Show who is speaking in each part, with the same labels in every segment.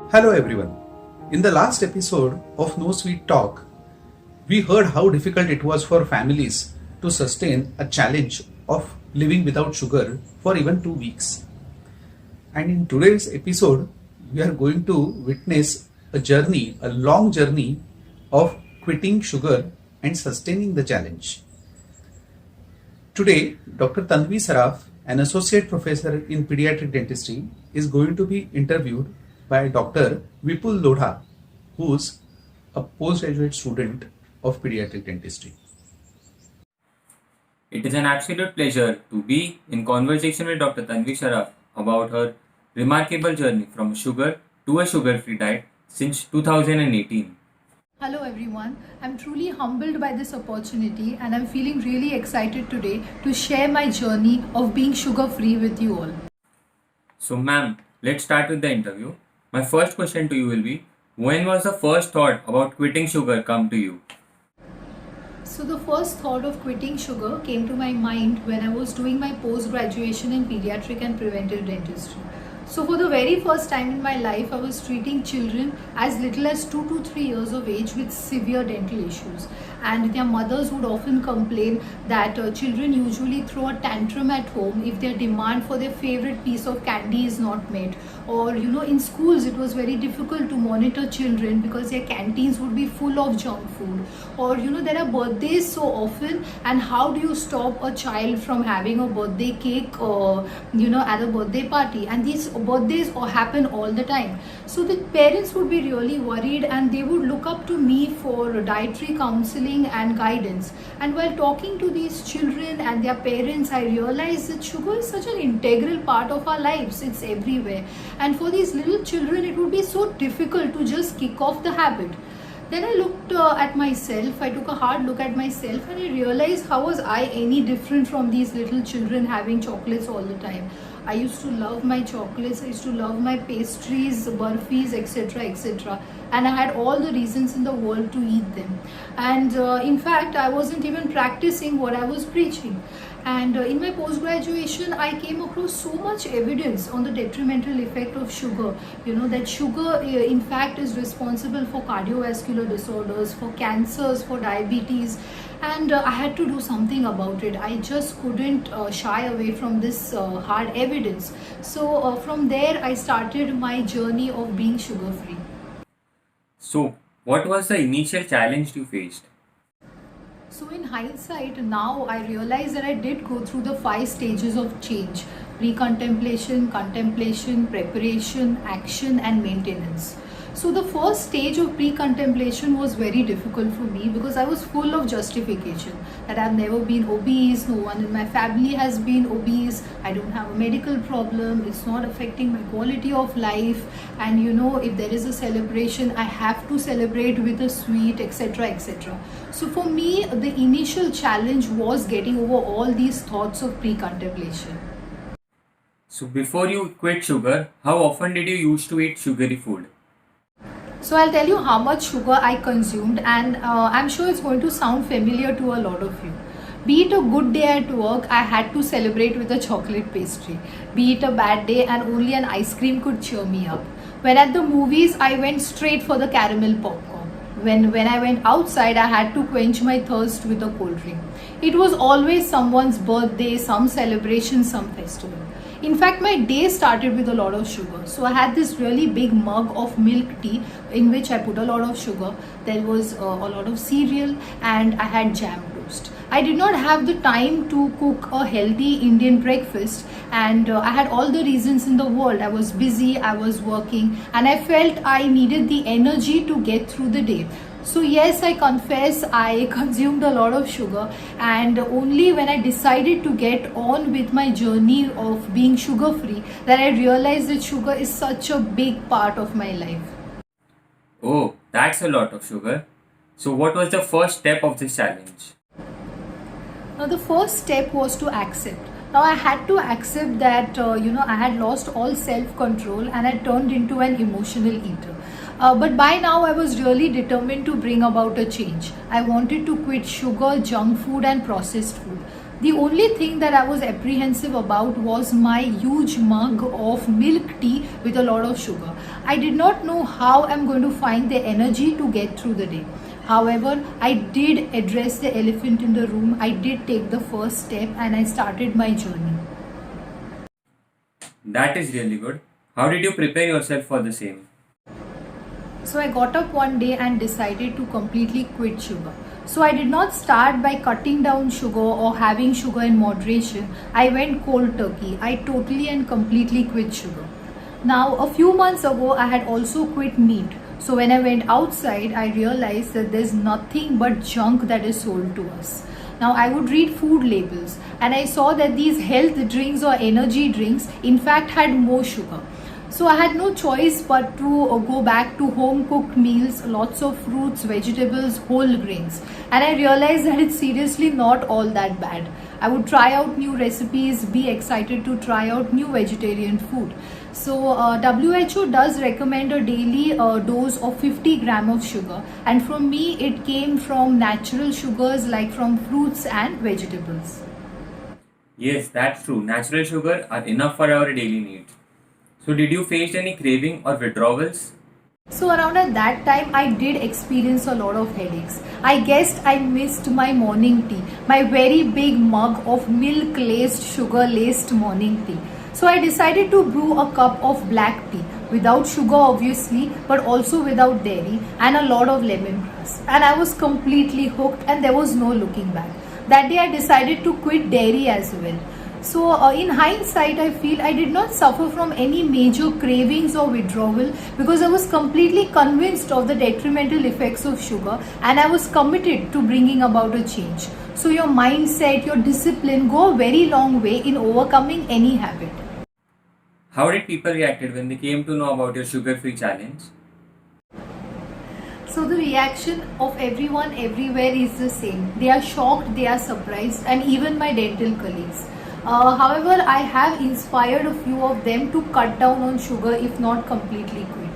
Speaker 1: Hello everyone. In the last episode of No Sweet Talk, we heard how difficult it was for families to sustain a challenge of living without sugar for even 2 weeks. And in today's episode, we are going to witness a long journey of quitting sugar and sustaining the challenge. Today, Dr. Tanvi Saraf, an associate professor in pediatric dentistry, is going to be interviewed by Dr. Vipul Lodha, who's a postgraduate student of pediatric dentistry.
Speaker 2: It is an absolute pleasure to be in conversation with Dr. Tanvi Saraf about her remarkable journey from sugar to a sugar-free diet since 2018.
Speaker 3: Hello everyone, I'm truly humbled by this opportunity and I'm feeling really excited today to share my journey of being sugar-free with you all.
Speaker 2: So ma'am, let's start with the interview. My first question to you will be, when was the first thought about quitting sugar come to you?
Speaker 3: So the first thought of quitting sugar came to my mind when I was doing my post-graduation in pediatric and preventive dentistry. So for the very first time in my life, I was treating children as little as 2 to 3 years of age with severe dental issues. And their mothers would often complain that children usually throw a tantrum at home if their demand for their favorite piece of candy is not met. Or in schools it was very difficult to monitor children because their canteens would be full of junk food. Or there are birthdays so often, and how do you stop a child from having a birthday cake at a birthday party? And these birthdays happen all the time. So the parents would be really worried and they would look up to me for dietary counseling and guidance. And while talking to these children and their parents, I realized that sugar is such an integral part of our lives. It's everywhere. And for these little children, it would be so difficult to just kick off the habit. Then I looked at myself, I took a hard look at myself and I realized how was I any different from these little children having chocolates all the time. I used to love my chocolates, I used to love my pastries, burfis, etc. etc. And I had all the reasons in the world to eat them. And in fact, I wasn't even practicing what I was preaching. And in my post-graduation, I came across so much evidence on the detrimental effect of sugar. That sugar, in fact, is responsible for cardiovascular disorders, for cancers, for diabetes. And I had to do something about it. I just couldn't shy away from this hard evidence. So from there, I started my journey of being sugar-free.
Speaker 2: So, what was the initial challenge you faced?
Speaker 3: So in hindsight, now I realize that I did go through the 5 stages of change: pre-contemplation, contemplation, preparation, action and maintenance. So the first stage of pre-contemplation was very difficult for me because I was full of justification that I've never been obese, no one in my family has been obese, I don't have a medical problem, it's not affecting my quality of life, and if there is a celebration, I have to celebrate with a sweet, etc. etc. So for me, the initial challenge was getting over all these thoughts of pre-contemplation.
Speaker 2: So before you quit sugar, how often did you used to eat sugary food?
Speaker 3: So I'll tell you how much sugar I consumed, and I'm sure it's going to sound familiar to a lot of you. Be it a good day at work, I had to celebrate with a chocolate pastry. Be it a bad day and only an ice cream could cheer me up. When at the movies, I went straight for the caramel popcorn. When I went outside, I had to quench my thirst with a cold drink. It was always someone's birthday, some celebration, some festival. In fact, my day started with a lot of sugar. So I had this really big mug of milk tea in which I put a lot of sugar. There was a lot of cereal and I had jam toast. I did not have the time to cook a healthy Indian breakfast, and I had all the reasons in the world. I was busy, I was working, and I felt I needed the energy to get through the day. So yes, I confess I consumed a lot of sugar, and only when I decided to get on with my journey of being sugar free that I realized that sugar is such a big part of my life.
Speaker 2: Oh, that's a lot of sugar. So what was the first step of this challenge?
Speaker 3: Now the first step was to accept. Now I had to accept that I had lost all self-control and I turned into an emotional eater. But by now I was really determined to bring about a change. I wanted to quit sugar, junk food and processed food. The only thing that I was apprehensive about was my huge mug of milk tea with a lot of sugar. I did not know how I'm going to find the energy to get through the day. However, I did address the elephant in the room. I did take the first step and I started my journey.
Speaker 2: That is really good. How did you prepare yourself for the same?
Speaker 3: So I got up one day and decided to completely quit sugar. So I did not start by cutting down sugar or having sugar in moderation. I went cold turkey. I totally and completely quit sugar. Now, a few months ago, I had also quit meat. So when I went outside, I realized that there's nothing but junk that is sold to us. Now, I would read food labels and I saw that these health drinks or energy drinks in fact had more sugar. So I had no choice but to go back to home cooked meals, lots of fruits, vegetables, whole grains. And I realized that it's seriously not all that bad. I would try out new recipes, be excited to try out new vegetarian food. So WHO does recommend a daily dose of 50 gram of sugar, and for me it came from natural sugars like from fruits and vegetables.
Speaker 2: Yes, that's true. Natural sugar are enough for our daily needs. So did you face any craving or withdrawals?
Speaker 3: So around at that time, I did experience a lot of headaches. I guessed I missed my morning tea, my very big mug of milk-laced, sugar-laced morning tea. So I decided to brew a cup of black tea, without sugar obviously, but also without dairy and a lot of lemongrass. And I was completely hooked and there was no looking back. That day I decided to quit dairy as well. So in hindsight, I feel I did not suffer from any major cravings or withdrawal because I was completely convinced of the detrimental effects of sugar and I was committed to bringing about a change. So your mindset, your discipline go a very long way in overcoming any habit.
Speaker 2: How did people reacted when they came to know about your sugar-free challenge?
Speaker 3: So the reaction of everyone everywhere is the same. They are shocked, they are surprised, and even my dental colleagues. However, I have inspired a few of them to cut down on sugar if not completely quit.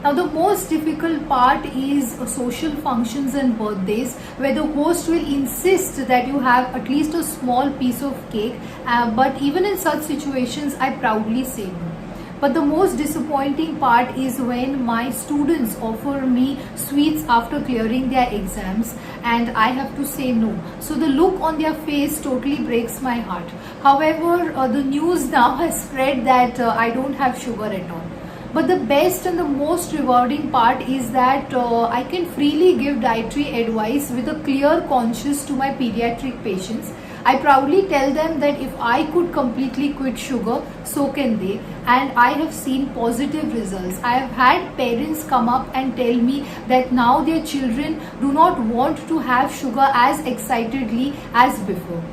Speaker 3: Now the most difficult part is social functions and birthdays where the host will insist that you have at least a small piece of cake, but even in such situations I proudly say no. But the most disappointing part is when my students offer me sweets after clearing their exams and I have to say no. So the look on their face totally breaks my heart. However, the news now has spread that I don't have sugar at all. But the best and the most rewarding part is that I can freely give dietary advice with a clear conscience to my pediatric patients. I proudly tell them that if I could completely quit sugar, so can they. And I have seen positive results. I have had parents come up and tell me that now their children do not want to have sugar as excitedly as before.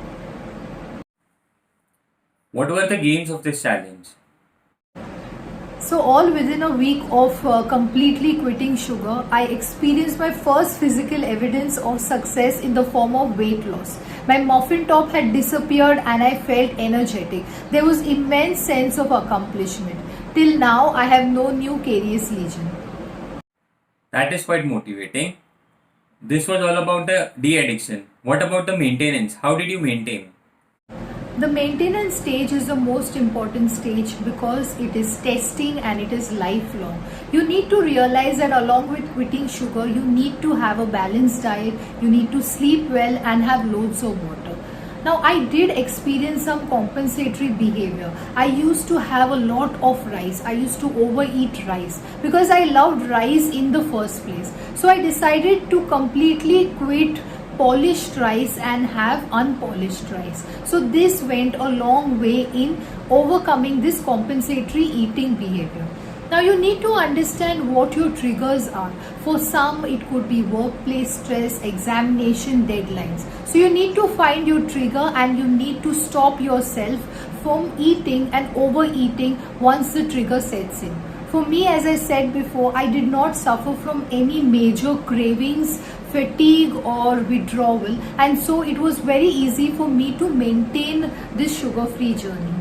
Speaker 2: What were the gains of this challenge?
Speaker 3: So all within a week of completely quitting sugar, I experienced my first physical evidence of success in the form of weight loss. My muffin top had disappeared and I felt energetic. There was immense sense of accomplishment. Till now, I have no new carious lesion.
Speaker 2: That is quite motivating. This was all about the de-addiction. What about the maintenance? How did you maintain?
Speaker 3: The maintenance stage is the most important stage because it is testing and it is lifelong. You need to realize that along with quitting sugar, you need to have a balanced diet, you need to sleep well and have loads of water. Now, I did experience some compensatory behavior. I used to have a lot of rice. I used to overeat rice because I loved rice in the first place. So I decided to completely quit polished rice and have unpolished rice. So this went a long way in overcoming this compensatory eating behavior. Now you need to understand what your triggers are. For some it could be workplace stress, examination, deadlines. So you need to find your trigger and you need to stop yourself from eating and overeating once the trigger sets in. For me, as I said before, I did not suffer from any major cravings, fatigue or withdrawal, and so it was very easy for me to maintain this sugar-free journey.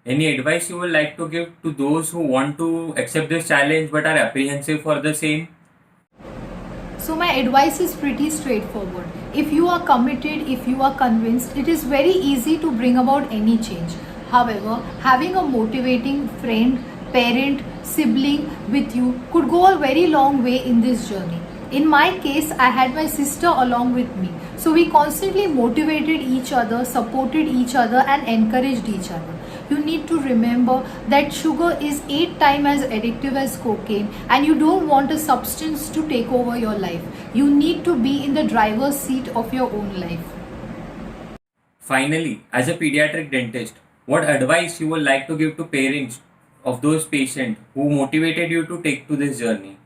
Speaker 2: Any advice you would like to give to those who want to accept this challenge but are apprehensive for the same?
Speaker 3: So my advice is pretty straightforward. If you are committed, if you are convinced, it is very easy to bring about any change. However, having a motivating friend, parent, sibling with you could go a very long way in this journey. In my case, I had my sister along with me. So we constantly motivated each other, supported each other, and encouraged each other. You need to remember that sugar is 8 times as addictive as cocaine, and you don't want a substance to take over your life. You need to be in the driver's seat of your own life.
Speaker 2: Finally, as a pediatric dentist, what advice you would like to give to parents of those patients who motivated you to take to this journey?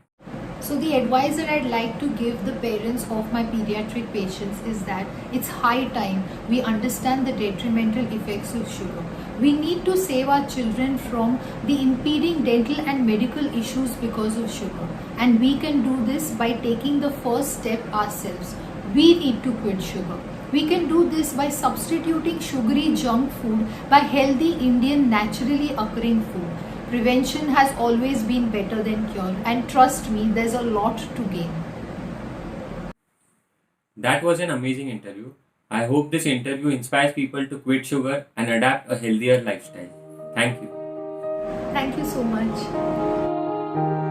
Speaker 3: So the advice that I'd like to give the parents of my pediatric patients is that it's high time we understand the detrimental effects of sugar. We need to save our children from the impeding dental and medical issues because of sugar. And we can do this by taking the first step ourselves. We need to quit sugar. We can do this by substituting sugary junk food by healthy Indian naturally occurring food. Prevention has always been better than cure, and trust me, there's a lot to gain.
Speaker 2: That was an amazing interview. I hope this interview inspires people to quit sugar and adapt a healthier lifestyle. Thank you.
Speaker 3: Thank you so much.